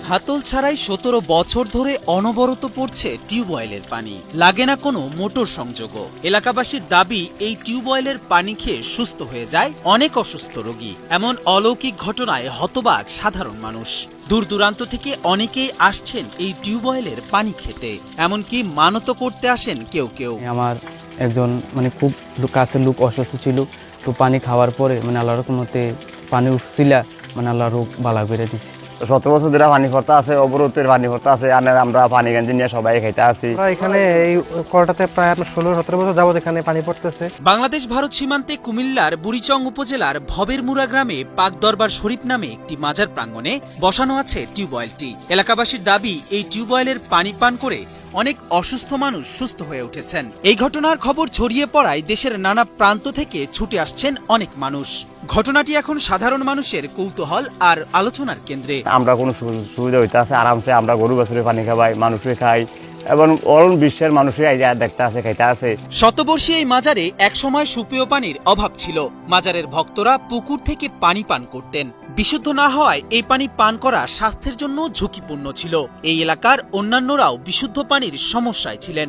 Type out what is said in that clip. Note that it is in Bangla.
হাতল ছাড়াই ১৭ বছর ধরে অনবরত পড়ছে টিউবওয়েলের পানি, লাগে না কোনো মোটর সংযোগও। এলাকাবাসীর দাবি, এই টিউবওয়েলের পানি খেয়ে সুস্থ হয়ে যায় অনেক অসুস্থ রোগী। এমন অলৌকিক ঘটনায় হতবাক সাধারণ মানুষ। দূর দূরান্ত থেকে অনেকেই আসছেন এই টিউবওয়েলের পানি খেতে, এমনকি মানত করতে আসেন কেউ কেউ। আমার একজন খুব কাছের লোক অসুস্থ ছিল, তো পানি খাওয়ার পরে আল্লাহর রহমতে পানি উঠছিল, আল্লাহ রোগ বালা করে দিছে। 17 বছর ধরে পানি ভর্তা আছে, অবরোধের পানি ভর্তা আছে, আমরা পানি গেঞ্জি নিয়ে সবাই খাইতে আছি। এখানে এই কলটাতে প্রায় 16-17 বছর যাবত এখানে পানি পড়তেছে। বাংলাদেশ ভারত সীমান্তে কুমিল্লার বুড়িচং উপজেলার ভবেরমুড়া গ্রামে পাক দরবার শরীফ নামে একটি মাজার প্রাঙ্গণে বসানো আছে টিউবওয়েলটি। এলাকাবাসীর দাবি, এই টিউবওয়েলের পানি পান করে অনেক অসুস্থ মানুষ সুস্থ হয়ে উঠেছেন। এই ঘটনার খবর ছড়িয়ে পড়ায় দেশের নানা প্রান্ত থেকে ছুটে আসছেন অনেক মানুষ। ঘটনাটি এখন সাধারণ মানুষের কৌতূহল আর আলোচনার কেন্দ্রে। আমরা কোনো সুবিধা হইতে আছে, আরামসে আমরা গরু বাছুরে পানি খাবাই, মানুষে খাই এবং অল বিশ্বের মানুষই দেখতে আছে, খাইতে আছে। শতবর্ষী এই মাজারে একসময় সুপেয় পানির অভাব ছিল। মাজারের ভক্তরা পুকুর থেকে পানি পান করতেন। বিশুদ্ধ না হওয়ায় এই পানি পান করা স্বাস্থ্যের জন্য ঝুঁকিপূর্ণ ছিল। এই এলাকার অন্যান্যরাও বিশুদ্ধ পানির সমস্যায় ছিলেন।